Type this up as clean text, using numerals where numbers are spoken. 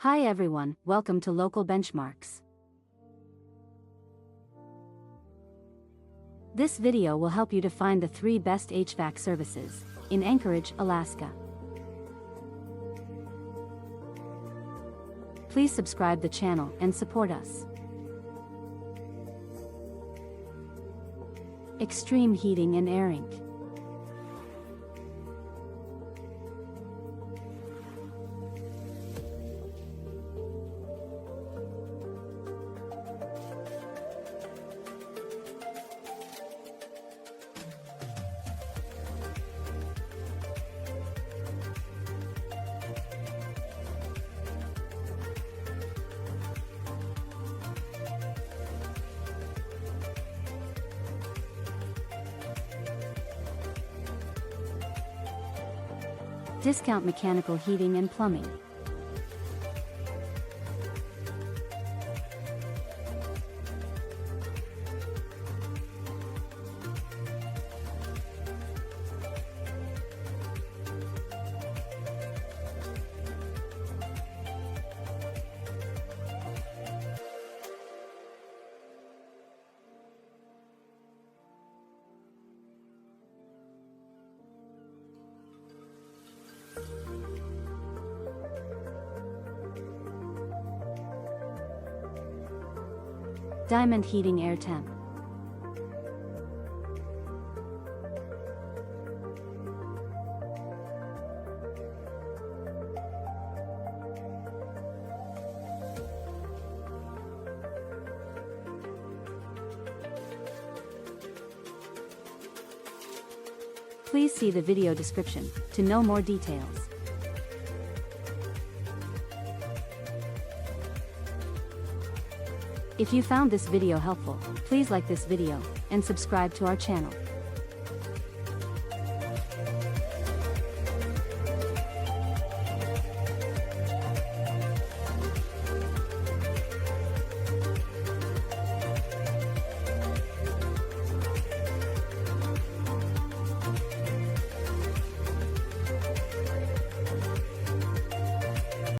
Hi everyone, welcome to Local Benchmarks. This video will help you to find the 3 best HVAC services in Anchorage, Alaska. Please subscribe the channel and support us. Extreme heating and airing. Discount mechanical heating and plumbing. Diamond heating AirTemp. Please see the video description to know more details. If you found this video helpful, please like this video and subscribe to our channel.